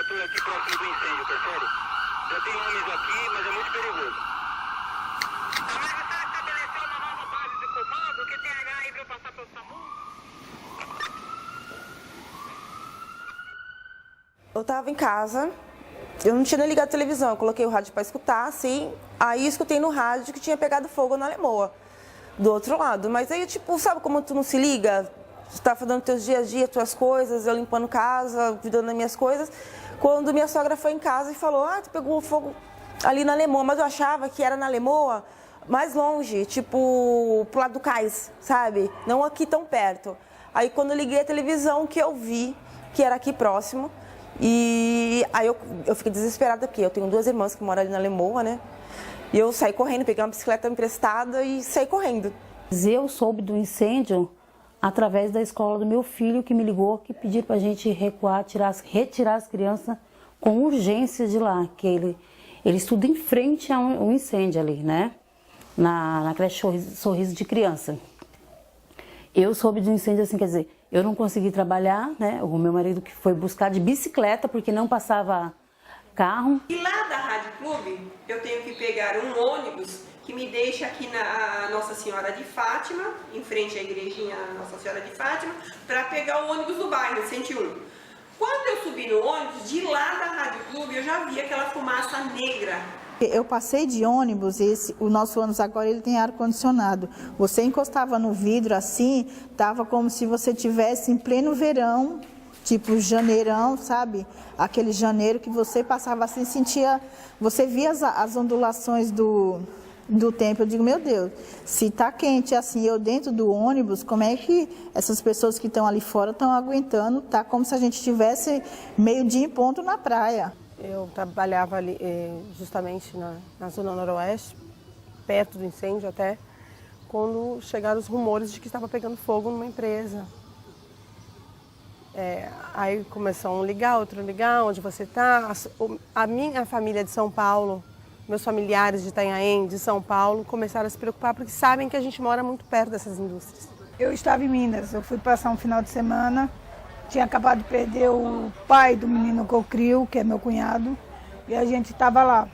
viatura aqui próximo do incêndio, percebe? Já tem homens aqui, mas é muito perigoso. Mas você estabeleceu uma nova base de comando? Que tem H aí pra eu passar pelo SAMU? Eu tava em casa, eu não tinha nem ligado a televisão, eu coloquei o rádio para escutar, assim, aí escutei no rádio que tinha pegado fogo na Lemoa, do outro lado. Mas aí, tipo, sabe como tu não se liga? Tu tá fazendo teus dia a dia, tuas coisas, eu limpando casa, cuidando das minhas coisas. Quando minha sogra foi em casa e falou, tu pegou fogo ali na Lemoa, mas eu achava que era na Lemoa mais longe, tipo, pro lado do cais, sabe? Não aqui tão perto. Aí quando eu liguei a televisão que eu vi que era aqui próximo, e aí eu fiquei desesperada porque eu tenho 2 irmãs que moram ali na Lemoa, né? E eu saí correndo, peguei uma bicicleta emprestada e saí correndo. Eu soube do incêndio através da escola do meu filho, que me ligou, que pediu para a gente recuar, retirar as crianças com urgência de lá, que ele estuda em frente a um incêndio ali, né? Na creche Sorriso de Criança. Eu soube do incêndio assim, quer dizer, eu não consegui trabalhar, né? O meu marido que foi buscar de bicicleta, porque não passava carro. E lá da Rádio Clube, eu tenho que pegar um ônibus que me deixa aqui na Nossa Senhora de Fátima, em frente à igrejinha Nossa Senhora de Fátima, para pegar o ônibus do bairro, 101. Quando eu subi no ônibus, de lá da Rádio Clube, eu já vi aquela fumaça negra. Eu passei de ônibus, o nosso ônibus agora ele tem ar-condicionado. Você encostava no vidro assim, tava como se você tivesse em pleno verão, tipo janeirão, sabe? Aquele janeiro que você passava assim, sentia, você via as ondulações do tempo. Eu digo, meu Deus, se tá quente assim, eu dentro do ônibus, como é que essas pessoas que estão ali fora estão aguentando? Tá como se a gente estivesse meio-dia em ponto na praia. Eu trabalhava ali justamente na zona noroeste, perto do incêndio até, quando chegaram os rumores de que estava pegando fogo numa empresa. Aí começou um ligar, outro ligar, onde você está. A minha família de São Paulo, meus familiares de Itanhaém, de São Paulo, começaram a se preocupar porque sabem que a gente mora muito perto dessas indústrias. Eu estava em Minas, eu fui passar um final de semana. Tinha acabado de perder o pai do menino que eu crio, que é meu cunhado, e a gente estava lá.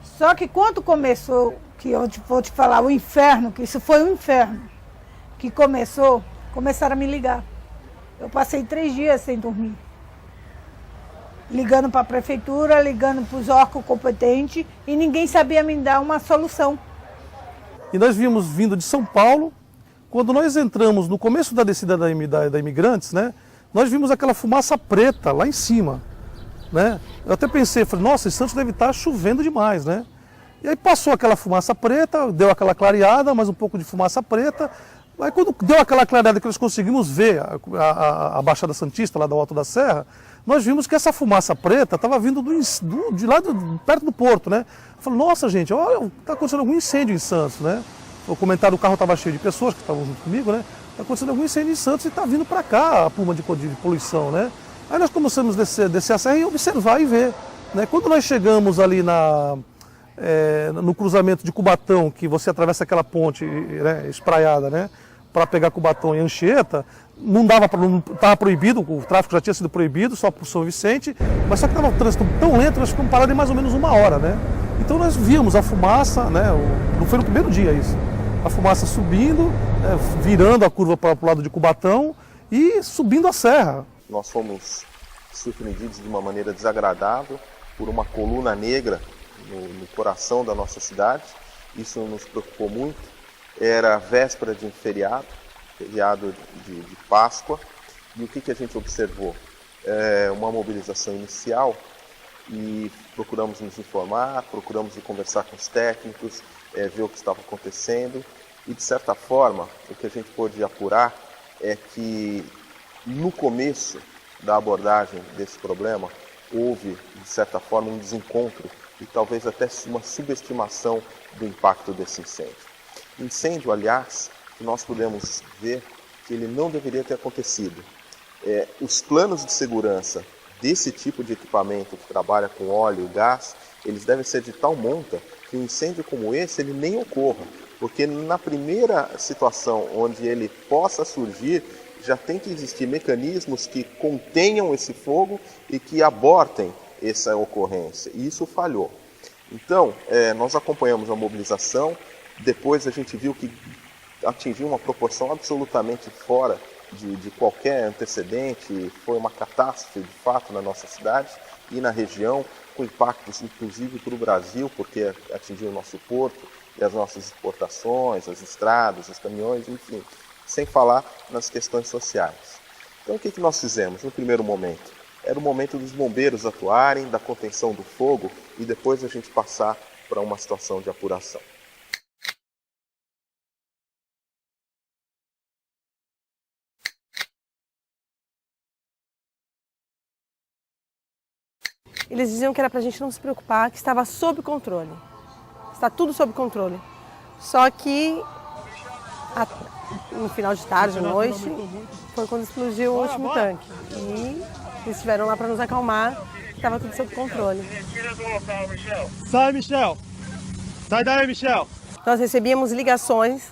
Só que quando começou, que eu vou te falar, o inferno, que isso foi um inferno, que começaram a me ligar. Eu passei 3 dias sem dormir. Ligando para a prefeitura, ligando para os órgãos competentes, e ninguém sabia me dar uma solução. E nós vimos vindo de São Paulo. Quando nós entramos no começo da descida da Imigrantes, né, nós vimos aquela fumaça preta lá em cima. Né? Eu até pensei, falei, nossa, em Santos deve estar chovendo demais. Né? E aí passou aquela fumaça preta, deu aquela clareada, mais um pouco de fumaça preta. Aí quando deu aquela clareada que nós conseguimos ver a Baixada Santista, lá do Alto da Serra, nós vimos que essa fumaça preta estava vindo de lá perto do porto. Né? Eu falei, nossa gente, olha, está acontecendo algum incêndio em Santos. Né? O comentário do carro estava cheio de pessoas que estavam junto comigo, né? Está acontecendo algum incêndio em Santos e está vindo para cá a puma de poluição, né? Aí nós começamos a descer a serra e observar e ver. Né? Quando nós chegamos ali no cruzamento de Cubatão, que você atravessa aquela ponte, né, espraiada, né? Para pegar Cubatão e Anchieta, não estava proibido, o tráfego já tinha sido proibido, só por São Vicente, mas só que estava o trânsito tão lento, nós ficamos parados em mais ou menos 1 hora, né? Então nós víamos a fumaça, né? Não foi no primeiro dia isso. A fumaça subindo, né, virando a curva para o lado de Cubatão e subindo a serra. Nós fomos surpreendidos de uma maneira desagradável por uma coluna negra no coração da nossa cidade. Isso nos preocupou muito. Era véspera de um feriado de Páscoa. E o que a gente observou? Uma mobilização inicial e procuramos nos informar, procuramos conversar com os técnicos, ver o que estava acontecendo. E, de certa forma, o que a gente pôde apurar é que, no começo da abordagem desse problema, houve, de certa forma, um desencontro e talvez até uma subestimação do impacto desse incêndio. Incêndio, aliás, que nós podemos ver que ele não deveria ter acontecido. Os planos de segurança desse tipo de equipamento que trabalha com óleo e gás, eles devem ser de tal monta que um incêndio como esse ele nem ocorra, porque na primeira situação onde ele possa surgir, já tem que existir mecanismos que contenham esse fogo e que abortem essa ocorrência. E isso falhou. Então, nós acompanhamos a mobilização, depois a gente viu que atingiu uma proporção absolutamente fora de qualquer antecedente, foi uma catástrofe de fato na nossa cidade e na região, com impactos inclusive para o Brasil, porque atingiu o nosso porto e as nossas exportações, as estradas, os caminhões, enfim, sem falar nas questões sociais. Então o que nós fizemos no primeiro momento? Era o momento dos bombeiros atuarem, da contenção do fogo e depois a gente passar para uma situação de apuração. Eles diziam que era para a gente não se preocupar, que estava sob controle. Está tudo sob controle. Só que no final de tarde, à noite, foi quando explodiu o último tanque. E eles estiveram lá para nos acalmar, que estava tudo sob controle. Sai, Michel! Sai daí, Michel! Nós recebíamos ligações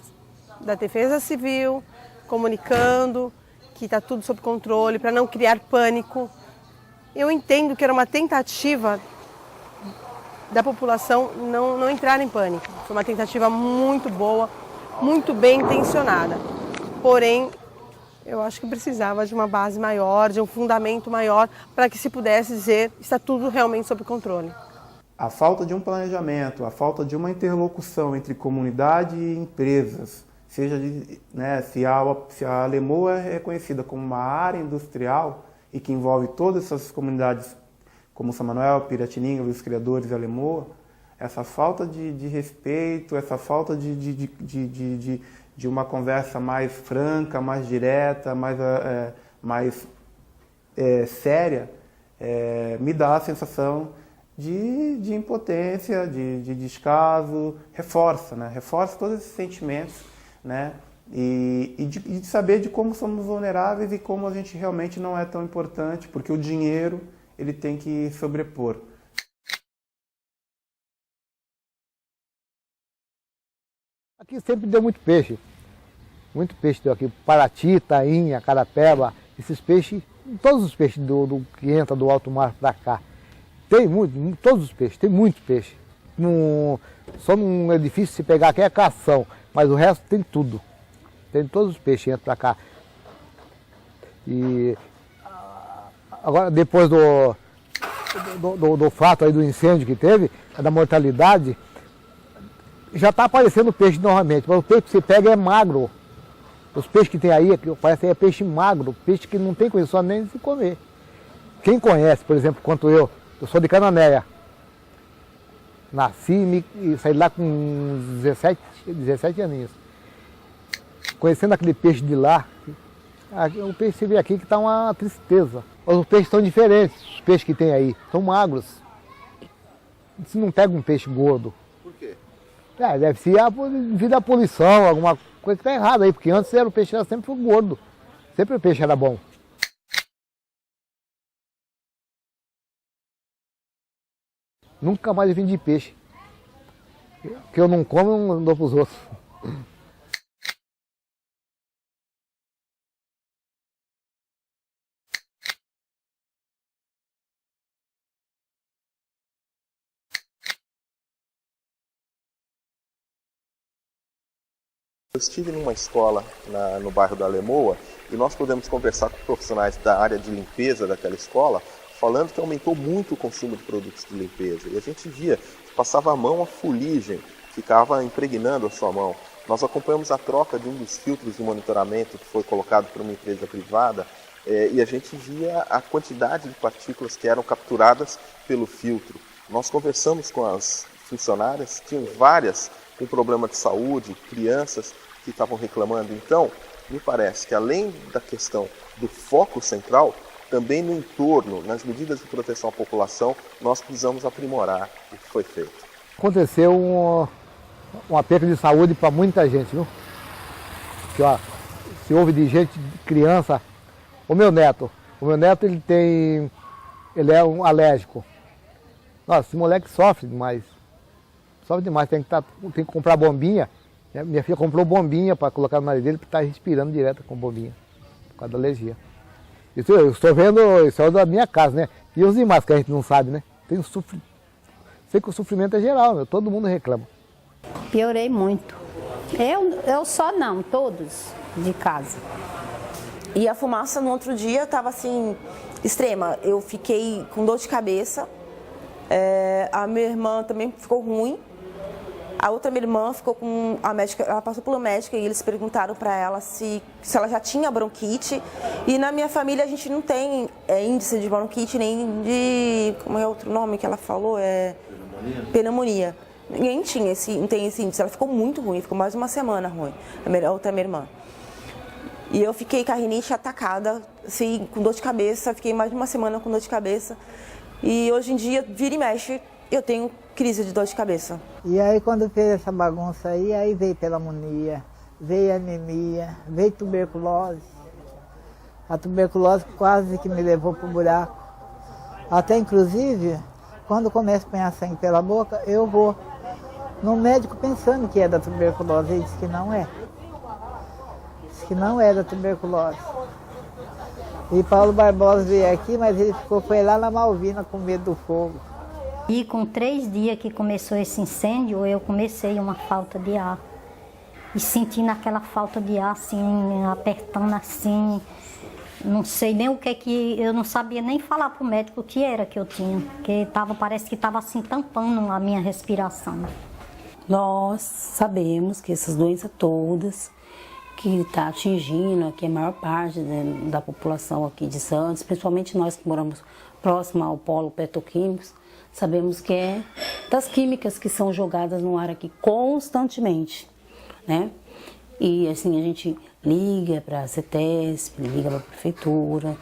da Defesa Civil, comunicando que está tudo sob controle, para não criar pânico. Eu entendo que era uma tentativa da população não entrar em pânico. Foi uma tentativa muito boa, muito bem intencionada. Porém, eu acho que precisava de uma base maior, de um fundamento maior, para que se pudesse dizer que está tudo realmente sob controle. A falta de um planejamento, a falta de uma interlocução entre comunidade e empresas, seja se a Alemoa é reconhecida como uma área industrial, e que envolve todas essas comunidades, como São Manuel, Piratininga, os criadores e Alemoa, essa falta de respeito, essa falta de uma conversa mais franca, mais direta, mais séria, me dá a sensação de impotência, de descaso, reforça todos esses sentimentos, né? E de saber de como somos vulneráveis e como a gente realmente não é tão importante, porque o dinheiro ele tem que sobrepor. Aqui sempre deu muito peixe deu aqui, Paraty, Tainha, Carapeba, esses peixes, todos os peixes que entra do alto mar para cá, tem todos os peixes, tem muito peixe. Só não é difícil se pegar aqui é cação, mas o resto tem tudo. Tem todos os peixes que entram para cá. E agora, depois do fato aí do incêndio que teve, da mortalidade, já está aparecendo peixe novamente, mas o peixe que você pega é magro. Os peixes que tem aí, parece que é peixe magro, peixe que não tem condição nem de se comer. Quem conhece, por exemplo, quanto eu sou de Cananéia. Nasci e saí lá com 17 aninhos. Conhecendo aquele peixe de lá, o peixe você vê aqui que está uma tristeza. Os peixes são diferentes, os peixes que tem aí, são magros. Você não pega um peixe gordo. Por quê? Deve ser devido à poluição, alguma coisa que está errada aí, porque antes o peixe era sempre gordo, sempre o peixe era bom. Nunca mais vendi peixe. Que eu não como, eu não dou para os outros. Eu estive numa escola no bairro da Alemoa e nós pudemos conversar com profissionais da área de limpeza daquela escola, falando que aumentou muito o consumo de produtos de limpeza. E a gente via que passava a mão a fuligem, ficava impregnando a sua mão. Nós acompanhamos a troca de um dos filtros de monitoramento que foi colocado por uma empresa privada e a gente via a quantidade de partículas que eram capturadas pelo filtro. Nós conversamos com as funcionárias, tinham várias com problema de saúde, crianças que estavam reclamando. Então, me parece que além da questão do foco central, também no entorno, nas medidas de proteção à população, nós precisamos aprimorar o que foi feito. Aconteceu uma perda de saúde para muita gente, viu? Que, se houve de gente, de criança. O meu neto ele é um alérgico. Nossa, esse moleque sofre demais. Tem que comprar bombinha. Minha filha comprou bombinha para colocar no nariz dele, para estar respirando direto com bombinha. por causa da alergia. Isso, eu estou vendo, isso é da minha casa, né? E os demais que a gente não sabe, né? Sei que o sofrimento é geral, meu, todo mundo reclama. Piorei muito. Eu só não, todos de casa. E a fumaça no outro dia estava assim, extrema. Eu fiquei com dor de cabeça. A minha irmã também ficou ruim. A outra minha irmã ficou com a médica, ela passou pela médica e eles perguntaram para ela se ela já tinha bronquite. E na minha família a gente não tem índice de bronquite nem de, como é outro nome que ela falou? Pneumonia. Ninguém tinha não tem esse índice. Ela ficou muito ruim, ficou mais de uma semana ruim, a outra minha irmã. E eu fiquei com a rinite atacada, assim, com dor de cabeça, fiquei mais de uma semana com dor de cabeça. E hoje em dia, vira e mexe, eu tenho crise de dor de cabeça. E aí quando fez essa bagunça aí veio pneumonia, veio anemia, veio tuberculose. A tuberculose quase que me levou pro buraco. Até inclusive, quando começa a apanhar sangue pela boca, eu vou no médico pensando que é da tuberculose, ele disse que não é. Disse que não é da tuberculose. E Paulo Barbosa veio aqui, mas ele foi lá na Malvina com medo do fogo. E com 3 dias que começou esse incêndio, eu comecei uma falta de ar. E sentindo aquela falta de ar, assim, apertando assim, não sei nem o que eu não sabia nem falar pro médico o que era que eu tinha, porque parece que estava assim tampando a minha respiração. Nós sabemos que essas doenças todas que está atingindo aqui a maior parte da população aqui de Santos, principalmente nós que moramos próximo ao polo petroquímicos, sabemos que é das químicas que são jogadas no ar aqui constantemente, né? E assim, a gente liga para a CETESP, liga para a prefeitura,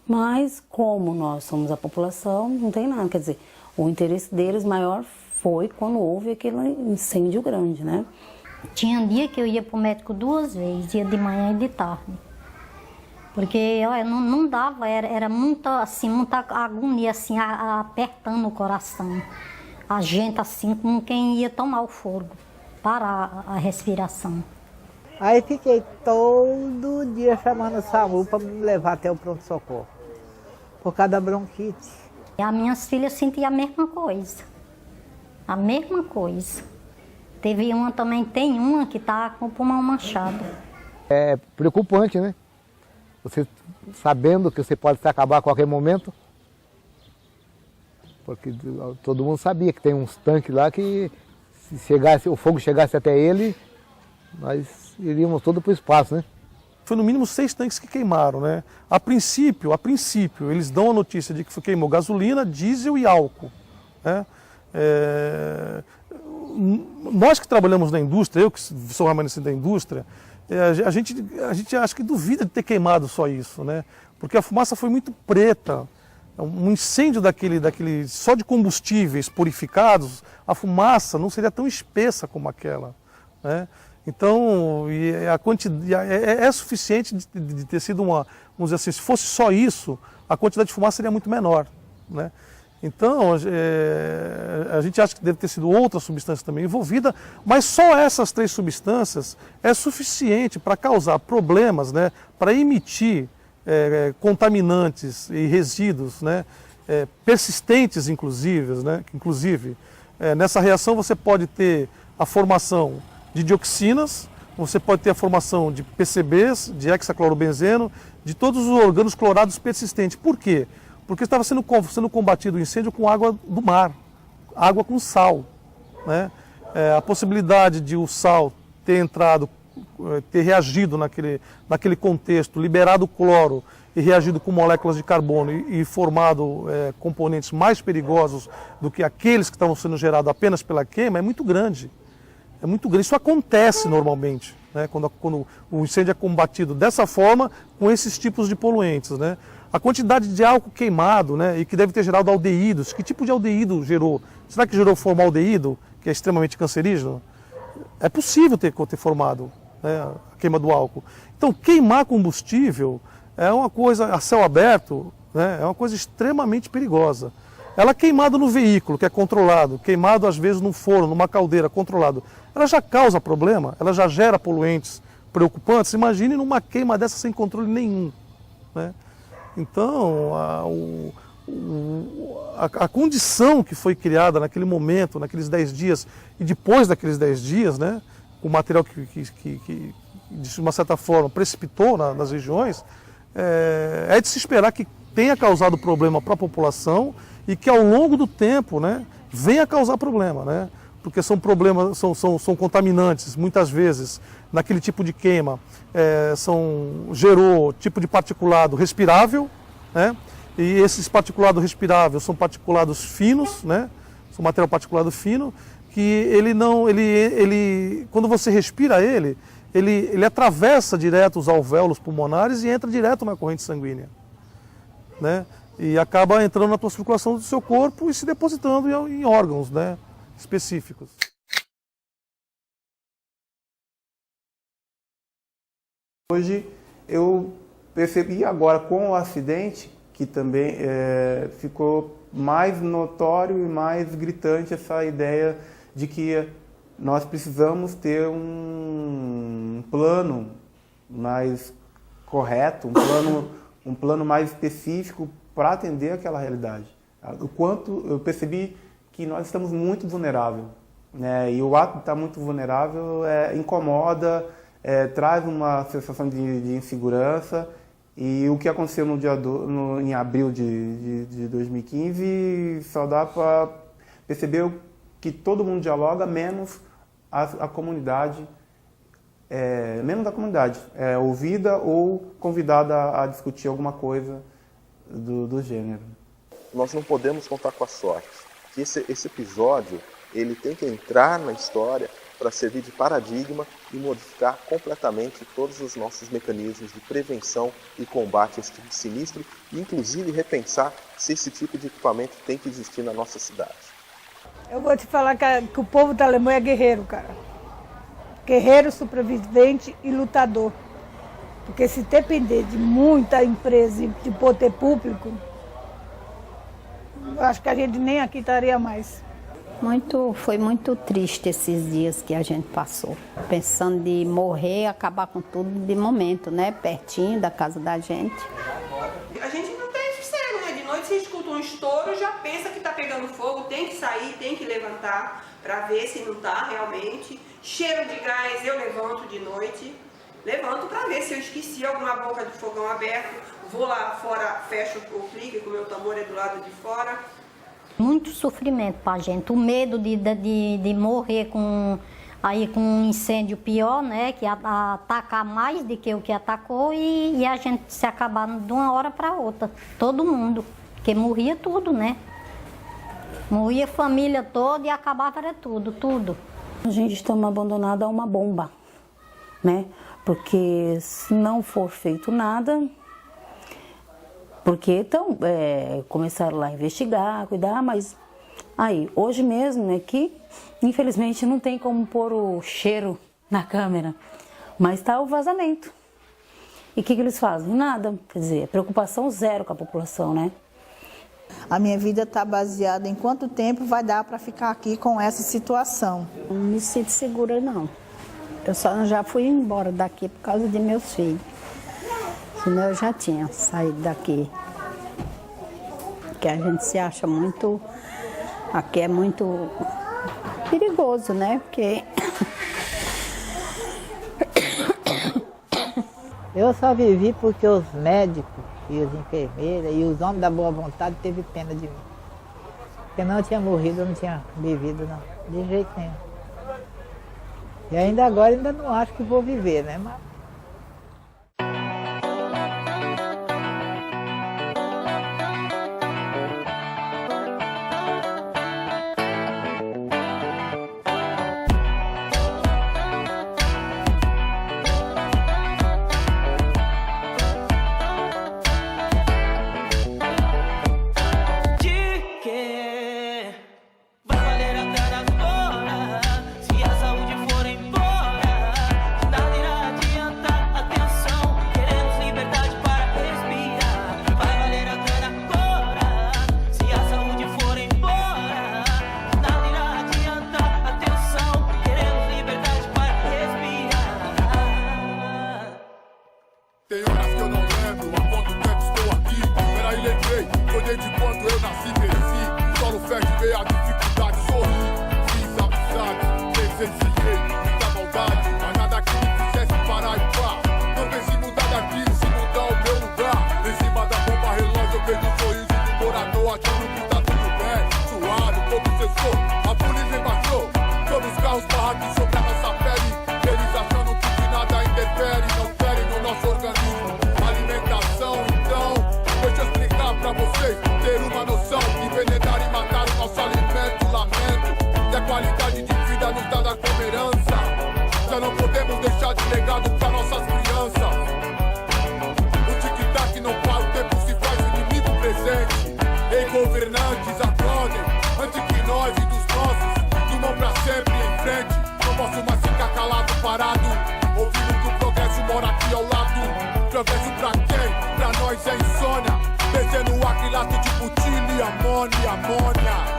mas como nós somos a população, não tem nada, quer dizer, o interesse deles maior foi quando houve aquele incêndio grande, né? Tinha um dia que eu ia para o médico 2 vezes, dia de manhã e de tarde. Porque olha, não dava, era muita agonia, assim, apertando o coração. A gente assim, como quem ia tomar o fôlego, parar a respiração. Aí fiquei todo dia chamando o SAMU para me levar até o pronto-socorro, por causa da bronquite. E as minhas filhas sentiam a mesma coisa, a mesma coisa. Tem uma que está com o pulmão manchado. É preocupante, né? Você sabendo que você pode se acabar a qualquer momento, porque todo mundo sabia que tem uns tanques lá que se o fogo chegasse até ele, nós iríamos todo para o espaço, né? Foi no mínimo 6 tanques que queimaram, né? A princípio, eles dão a notícia de que queimou gasolina, diesel e álcool, né? Nós que trabalhamos na indústria, eu que sou remanescente da indústria, a gente acha que duvida de ter queimado só isso, né? Porque a fumaça foi muito preta. Um incêndio daquele só de combustíveis purificados, a fumaça não seria tão espessa como aquela, né? Então, a quantidade é suficiente de ter sido vamos dizer assim, se fosse só isso, a quantidade de fumaça seria muito menor, né? Então, a gente acha que deve ter sido outra substância também envolvida, mas só essas 3 substâncias é suficiente para causar problemas, né, para emitir contaminantes e resíduos, né, persistentes, inclusive, né, nessa reação você pode ter a formação de dioxinas, você pode ter a formação de PCBs, de hexaclorobenzeno, de todos os organos clorados persistentes. Por quê? Porque estava sendo combatido o incêndio com água do mar, água com sal, né? A possibilidade de o sal ter reagido naquele contexto, liberado o cloro e reagido com moléculas de carbono e formado componentes mais perigosos do que aqueles que estavam sendo gerados apenas pela queima, é muito grande. É muito grande. Isso acontece normalmente, né? Quando o incêndio é combatido dessa forma, com esses tipos de poluentes, né? A quantidade de álcool queimado, né, e que deve ter gerado aldeídos. Que tipo de aldeído gerou? Será que gerou formaldeído, que é extremamente cancerígeno? É possível ter formado, né, a queima do álcool. Então, queimar combustível é uma coisa a céu aberto, né, é uma coisa extremamente perigosa. Ela queimada no veículo, que é controlado, queimado às vezes num forno, numa caldeira, controlado, ela já causa problema, ela já gera poluentes preocupantes, imagine numa queima dessa sem controle nenhum, né? Então, a condição que foi criada naquele momento, naqueles 10 dias, e depois daqueles 10 dias, né, o material que de uma certa forma precipitou nas regiões, é de se esperar que tenha causado problema para a população e que ao longo do tempo, né, venha a causar problema, né? Porque são problemas, são contaminantes, muitas vezes, naquele tipo de queima, gerou tipo de particulado respirável, né? E esses particulados respiráveis são particulados finos, né? São material particulado fino, que quando você respira ele atravessa direto os alvéolos pulmonares e entra direto na corrente sanguínea, né? E acaba entrando na tua circulação do seu corpo e se depositando em órgãos, né, específicos. Hoje eu percebi agora com o acidente que também ficou mais notório e mais gritante essa ideia de que nós precisamos ter um plano mais correto, um plano mais específico para atender aquela realidade. O quanto eu percebi que nós estamos muito vulneráveis, né? E o ato de estar muito vulnerável incomoda, traz uma sensação de insegurança. E o que aconteceu em abril de 2015 só dá para perceber que todo mundo dialoga, menos a comunidade, ouvida ou convidada a discutir alguma coisa do gênero. Nós não podemos contar com a sorte. Que esse episódio ele tem que entrar na história para servir de paradigma e modificar completamente todos os nossos mecanismos de prevenção e combate a esse tipo de sinistro, e inclusive repensar se esse tipo de equipamento tem que existir na nossa cidade. Eu vou te falar que o povo da Alemanha é guerreiro, cara. Guerreiro, sobrevivente e lutador. Porque se depender de muita empresa e de poder público, eu acho que a gente nem aqui estaria mais. Foi muito triste esses dias que a gente passou. Pensando de morrer, acabar com tudo de momento, né? Pertinho da casa da gente. A gente não tem sossego, né? De noite você escuta um estouro, já pensa que tá pegando fogo, tem que sair, tem que levantar para ver se não tá realmente. Cheiro de gás, eu levanto de noite. Levanto para ver se eu esqueci alguma boca de fogão aberto. Vou lá fora, fecho o clique, que o meu tambor é do lado de fora. Muito sofrimento pra gente, o medo de morrer com um incêndio pior, né? Que atacar mais do que o que atacou e a gente se acabar de uma hora para outra. Todo mundo, porque morria tudo, né? Morria a família toda e acabava era tudo. A gente estamos abandonados a uma bomba, né? Porque se não for feito nada... Porque então começaram lá a investigar, cuidar, mas aí, hoje mesmo é que infelizmente não tem como pôr o cheiro na câmera, mas está o vazamento. E o que eles fazem? Nada, quer dizer, preocupação zero com a população, né? A minha vida está baseada em quanto tempo vai dar para ficar aqui com essa situação. Não me sinto segura, não. Eu já fui embora daqui por causa de meus filhos. Senão eu já tinha saído daqui. Porque a gente se acha muito... Aqui é muito perigoso, né? Porque... Eu só vivi porque os médicos e as enfermeiras e os homens da boa vontade teve pena de mim. Porque não eu tinha morrido, eu não tinha vivido, não. De jeito nenhum. E ainda agora não acho que vou viver, né? Mas... Vai valer a cada hora, se a saúde for embora, nada irá adiantar. governantes acordem, antes que nós e dos nossos durmam pra sempre em frente. Não posso mais ficar calado, parado, ouvindo que o progresso mora aqui ao lado. Progresso pra quem? Pra nós é insônia, descendo o aquilato de butilho e amônia, amônia.